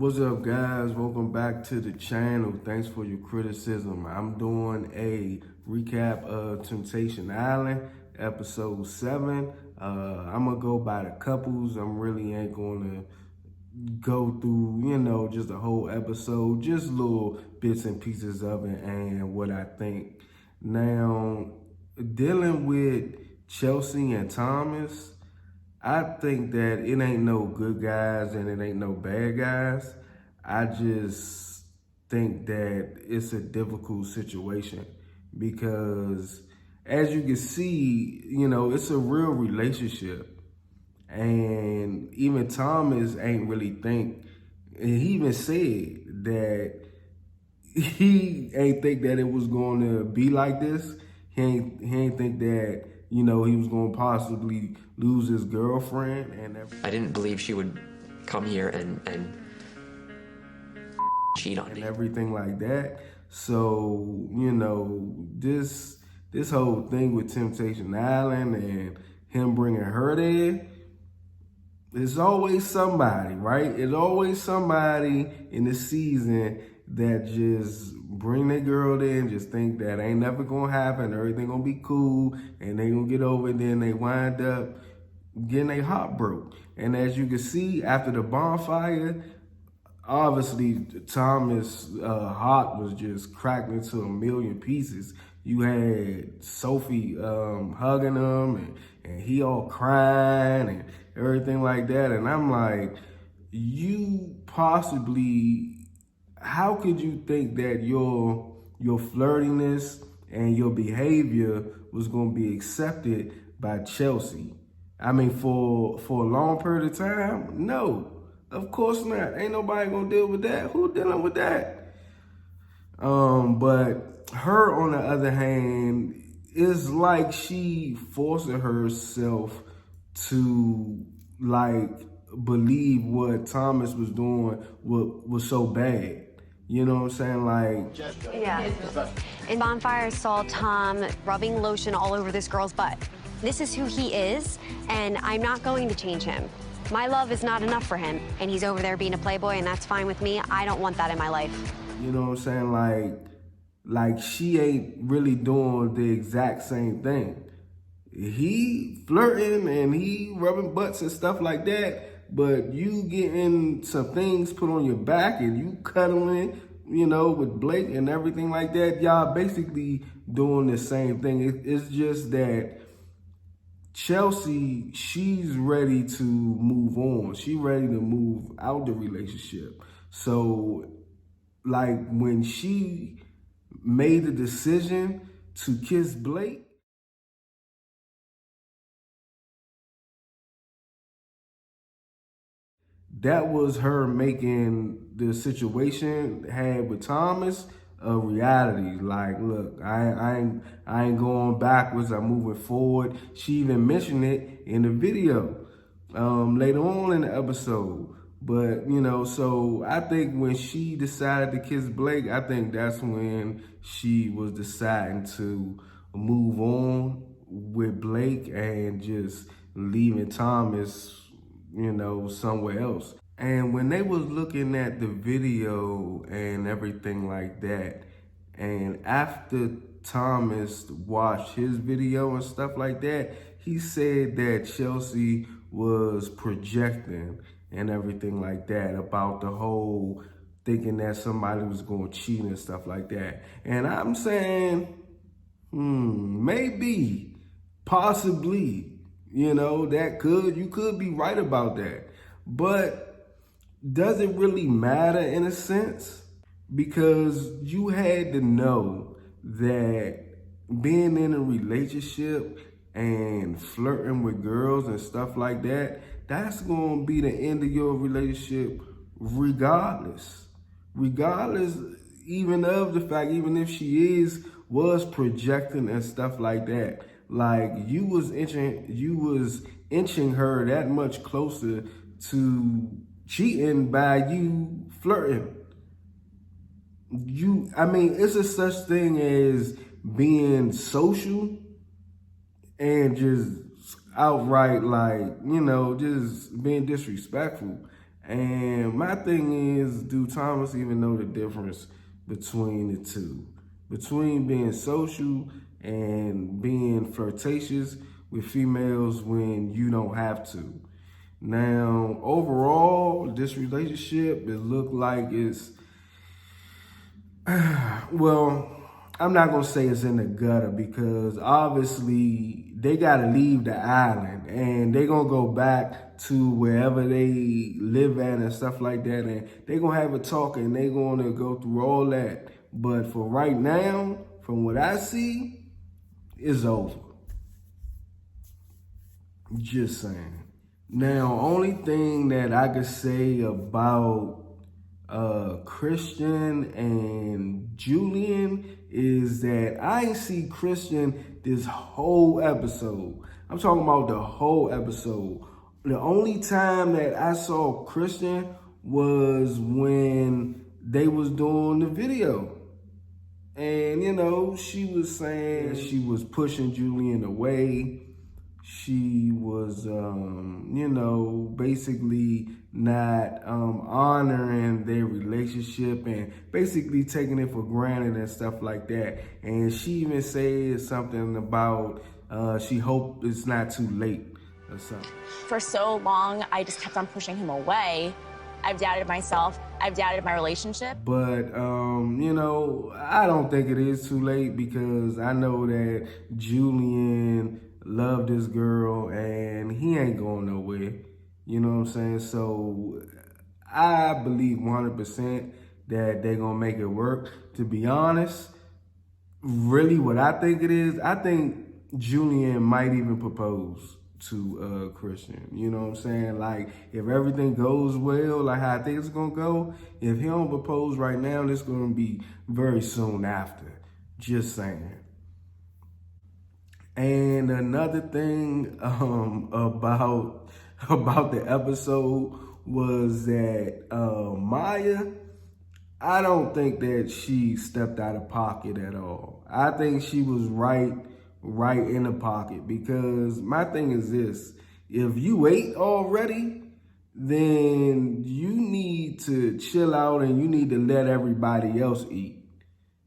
What's up, guys? Welcome back to the channel. Thanks for your criticism. I'm doing a recap of Temptation Island, episode 7. I'm gonna go by the couples. I'm really ain't gonna go through, just the whole episode, just little bits and pieces of it and what I think. Now, dealing with Chelsea and Thomas, I think that it ain't no good guys and it ain't no bad guys. I just think that it's a difficult situation because, as you can see, it's a real relationship. And even Thomas ain't really think, and he even said that he ain't think that it was going to be like this. He ain't think that, he was going to possibly lose his girlfriend and everything. I didn't believe she would come here and cheat on me. And everything like that. So, this whole thing with Temptation Island and him bringing her there, there's always somebody, right? It's always somebody in the season that just bring their girl there and just think that ain't never gonna happen, everything gonna be cool, and they gonna get over it, then they wind up getting their heart broke. And as you can see, after the bonfire, obviously Thomas' heart was just cracked into a million pieces. You had Sophie hugging him, and he all crying and everything like that. And I'm like, how could you think that your flirtiness and your behavior was going to be accepted by Chelsea? I mean, for a long period of time? No, of course not. Ain't nobody going to deal with that. Who dealing with that? But her, on the other hand, is like she forcing herself to, believe what Thomas was doing was so bad. You know what I'm saying? Yeah. In Bonfire, I saw Tom rubbing lotion all over this girl's butt. This is who he is, and I'm not going to change him. My love is not enough for him, and he's over there being a playboy, and that's fine with me. I don't want that in my life. You know what I'm saying? Like she ain't really doing the exact same thing. He flirting and he rubbing butts and stuff like that, but you getting some things put on your back and you cuddling, with Blake and everything like that. Y'all basically doing the same thing. It's just that Chelsea, she's ready to move on. She's ready to move out the relationship. So, when she made the decision to kiss Blake, that was her making the situation had with Thomas a reality. Like, look, I ain't going backwards. I'm moving forward. She even mentioned it in the video later on in the episode. But, so I think when she decided to kiss Blake, I think that's when she was deciding to move on with Blake and just leaving Thomas, somewhere else. And when they was looking at the video and everything like that, and after Thomas watched his video and stuff like that, he said that Chelsea was projecting and everything like that about the whole thinking that somebody was going to cheat and stuff like that. And I'm saying, maybe, possibly, you could be right about that. But does it really matter in a sense? Because you had to know that being in a relationship and flirting with girls and stuff like that, that's going to be the end of your relationship regardless. Regardless even of the fact, even if she was projecting and stuff like that. Like you was inching her that much closer to cheating by you flirting. It's a such thing as being social and just outright just being disrespectful. And my thing is, do Thomas even know the difference between the two? Between being social and being flirtatious with females when you don't have to. Now, overall, this relationship, it looked like it's, well, I'm not going to say it's in the gutter because obviously they got to leave the island and they're going to go back to wherever they live at and stuff like that. And they're going to have a talk and they're going to go through all that. But for right now, from what I see, it's over. Just saying. Now, only thing that I could say about Christian and Julian is that I ain't see Christian this whole episode. I'm talking about the whole episode. The only time that I saw Christian was when they was doing the video. And, you know, she was saying she was pushing Julian away. She was, you know, basically not honoring their relationship and basically taking it for granted and stuff like that. And she even said something about she hoped it's not too late or something. For so long, I just kept on pushing him away. I've doubted myself. I've doubted my relationship. But, you know, I don't think it is too late because I know that Julian loved this girl and he ain't going nowhere. You know what I'm saying? So I believe 100% that they're going to make it work. To be honest, really what I think it is, I think Julian might even propose to Christian. You know what I'm saying? Like, if everything goes well, like how I think it's going to go, if he don't propose right now, it's going to be very soon after. Just saying. And another thing about the episode was that Maya, I don't think that she stepped out of pocket at all. I think she was right in the pocket because my thing is this: if you ate already, then you need to chill out and you need to let everybody else eat.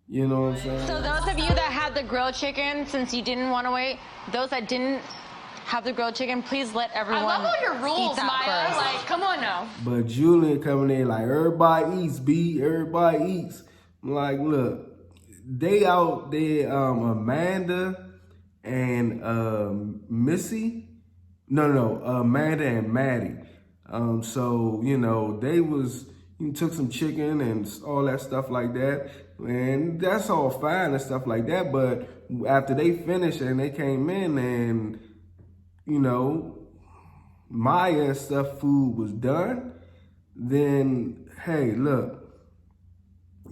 You know what I'm saying? So those of you that had the grilled chicken, since you didn't want to wait, those that didn't have the grilled chicken, please let everyone I love all your rules, eat that Maya. first. Like, come on now. But Julian coming in like, everybody eats, B. Everybody eats. I'm like, look, they out there, Amanda and Missy. No, Amanda and Maddie. So, you know, they was, you took some chicken and all that stuff like that. And that's all fine and stuff like that. But after they finished and they came in and, you know, Maya and stuff food was done, then, hey, look,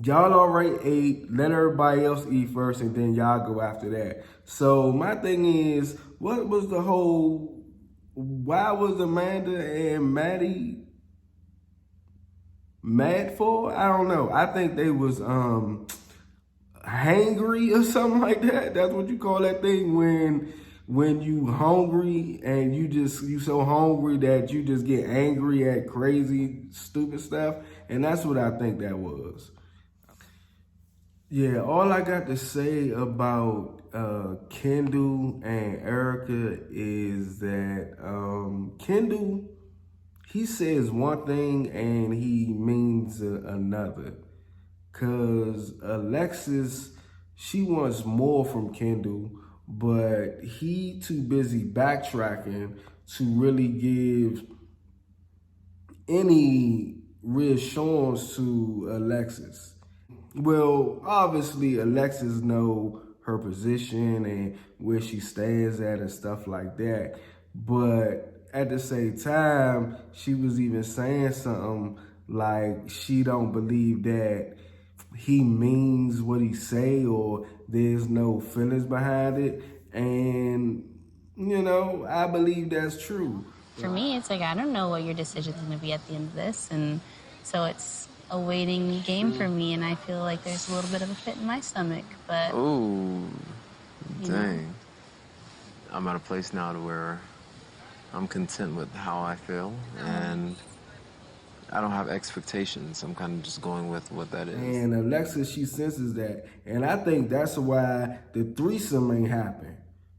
y'all already ate, let everybody else eat first, and then y'all go after that. So my thing is, what was the whole, why was Amanda and Maddie mad for? I don't know. I think they was hangry or something like that. That's what you call that thing when you hungry and you so hungry that you just get angry at crazy, stupid stuff. And that's what I think that was. Yeah, all I got to say about Kendall and Erica is that Kendall, he says one thing and he means another. Cause Alexis, she wants more from Kendall, but he too busy backtracking to really give any reassurance to Alexis. Well, obviously Alexis know her position and where she stands at and stuff like that. But at the same time, she was even saying something like she don't believe that he means what he say or there's no feelings behind it. And, you know, I believe that's true. For me, it's like, I don't know what your decision's going to be at the end of this. And so it's a waiting game for me. And I feel like there's a little bit of a pit in my stomach. But, ooh, you dang. know. I'm at a place now to where I'm content with how I feel. And I don't have expectations. I'm kind of just going with what that is. And Alexa, she senses that. And I think that's why the threesome ain't happen.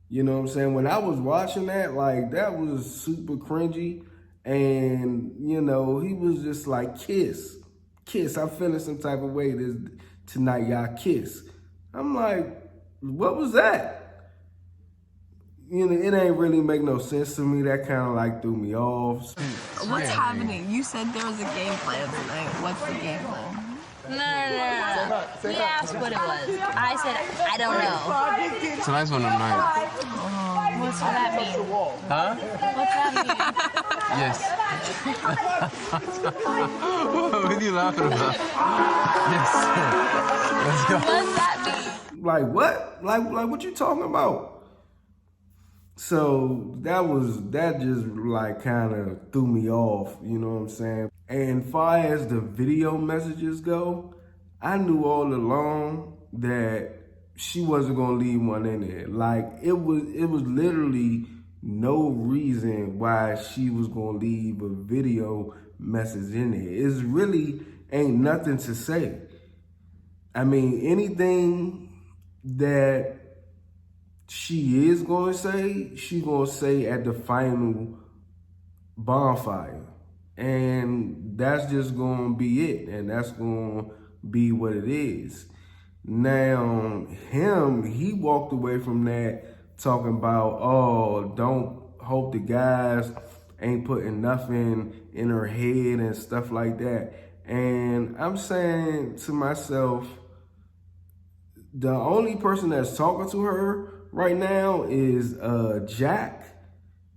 You know what I'm saying? When I was watching that, like, that was super cringy. And, you know, he was just like, kiss. I'm feeling some type of way tonight, y'all kiss. I'm like, what was that? You know, it ain't really make no sense to me. That kind of like threw me off. What's happening? You said there was a game plan tonight. What's the game plan? No. He asked what it was. I said, I don't know. Tonight's one of them nights. What's that mean? Huh? What's that mean? Yes. What are you laughing about? Yes. Let's go. What's that mean? Like what? Like what you talking about? So that just like kind of threw me off, you know what I'm saying? And far as the video messages go, I knew all along that she wasn't gonna leave one in there. Like it was literally no reason why she was gonna leave a video message in there. It's really ain't nothing to say. I mean, anything that she is gonna say, she gonna say at the final bonfire. And that's just gonna be it. And that's gonna be what it is. Now, he walked away from that talking about, oh, don't hope the guys ain't putting nothing in her head and stuff like that. And I'm saying to myself, the only person that's talking to her right now is Jack.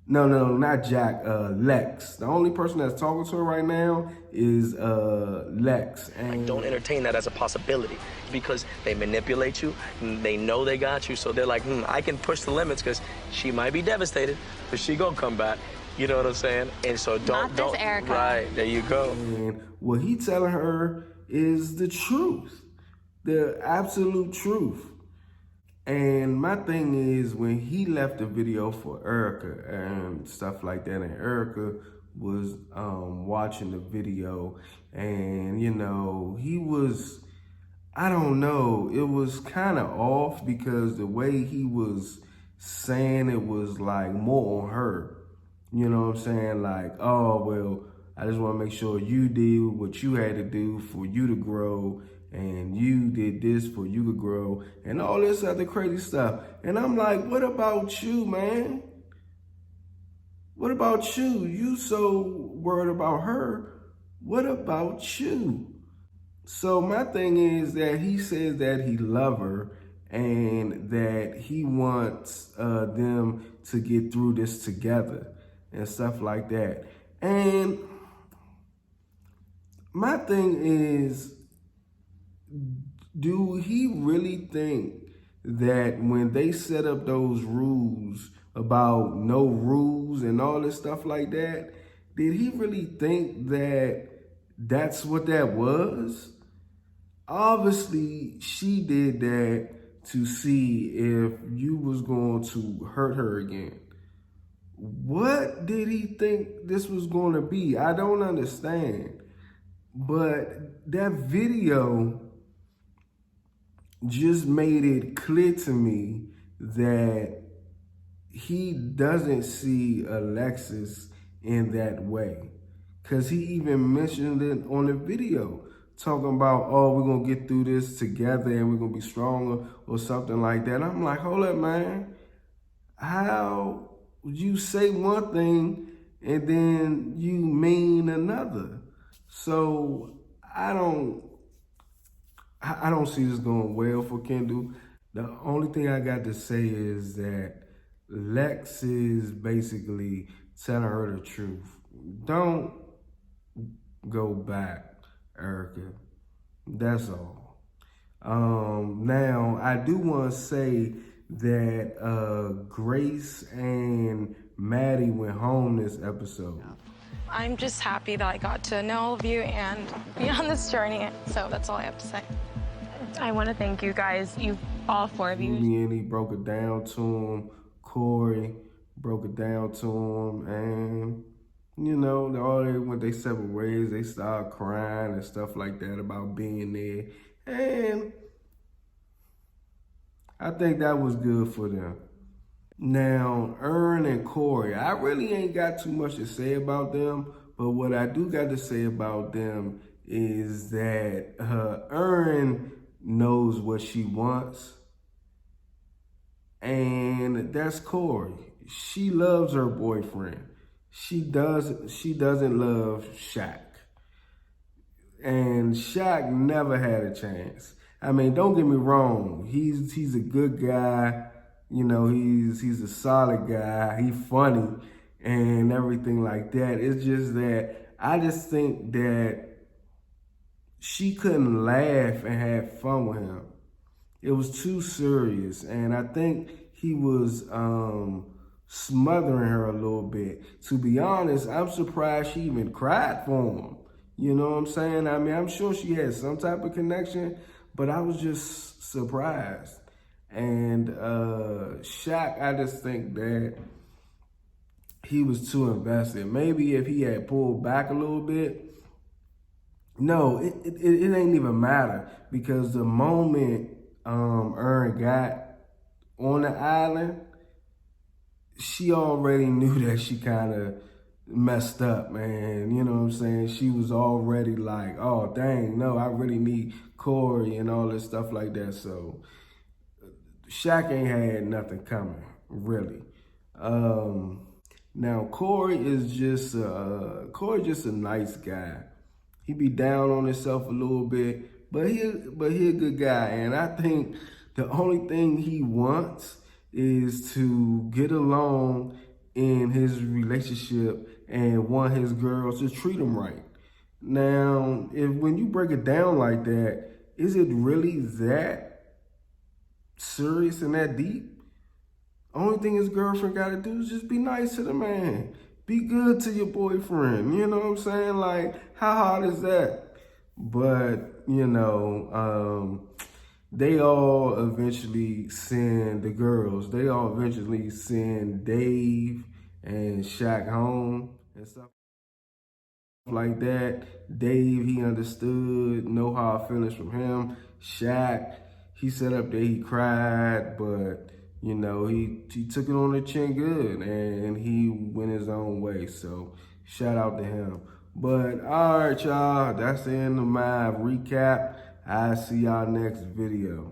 No, not Jack, Lex. The only person that's talking to her right now is Lex. And don't entertain that as a possibility because they manipulate you, and they know they got you, so they're like, I can push the limits because she might be devastated, but she gonna come back. You know what I'm saying? And so don't. Erica. Right, there you go. And what he telling her is the truth, the absolute truth. And my thing is, when he left the video for Erica and stuff like that, and Erica was watching the video, and, you know, he was, I don't know, it was kind of off because the way he was saying it was like more on her. You know what I'm saying? Like, oh, well, I just want to make sure you did what you had to do for you to grow, and you did this for you to grow, and all this other crazy stuff. And I'm like, what about you, man? What about you? You so worried about her. What about you? So my thing is that he says that he loves her and that he wants them to get through this together and stuff like that. And my thing is, do he really think that when they set up those rules about no rules and all this stuff like that, did he really think that that's what that was? Obviously, she did that to see if you was going to hurt her again. What did he think this was going to be? I don't understand. But that video just made it clear to me that he doesn't see Alexis in that way. Because he even mentioned it on the video, talking about, oh, we're going to get through this together and we're going to be stronger or something like that. I'm like, hold up, man. How would you say one thing and then you mean another? So I don't see this going well for Kendall. The only thing I got to say is that Lex is basically telling her the truth. Don't go back, Erica. That's all. Now, I do want to say that Grace and Maddie went home this episode. I'm just happy that I got to know all of you and be on this journey. So that's all I have to say. I want to thank you guys, all four of you. And he broke it down to him. Corey broke it down to him, and You know, they went their separate ways. They started crying and stuff like that about being there. And I think that was good for them. Now, Earn and Corey, I really ain't got too much to say about them, but what I do got to say about them is that Earn knows what she wants, and that's Corey. She loves her boyfriend. She doesn't love Shaq. And Shaq never had a chance. I mean, don't get me wrong. He's a good guy. You know, he's a solid guy. He's funny and everything like that. It's just that I just think that she couldn't laugh and have fun with him. It was too serious. And I think he was smothering her a little bit. To be honest, I'm surprised she even cried for him. You know what I'm saying? I mean, I'm sure she had some type of connection, but I was just surprised. And Shaq, I just think that he was too invested. Maybe if he had pulled back a little bit, no, it ain't even matter, because the moment Earn got on the island, she already knew that she kind of messed up, man. You know what I'm saying? She was already like, oh, dang, no, I really need Corey and all this stuff like that. So Shaq ain't had nothing coming, really. Now, Corey is just a nice guy. He be down on himself a little bit, but he a good guy. And I think the only thing he wants is to get along in his relationship and want his girls to treat him right. Now, when you break it down like that, is it really that serious and that deep? Only thing his girlfriend got to do is just be nice to the man. Be good to your boyfriend. You know what I'm saying? Like, how hard is that? But, you know, they all eventually send the girls. They all eventually send Dave and Shaq home and stuff like that. Dave, he understood, know hard feelings from him. Shaq, he sat up there, he cried, but you know, he took it on the chin good, and he went his own way. So shout out to him. But all right, y'all, that's the end of my recap. I'll see y'all next video.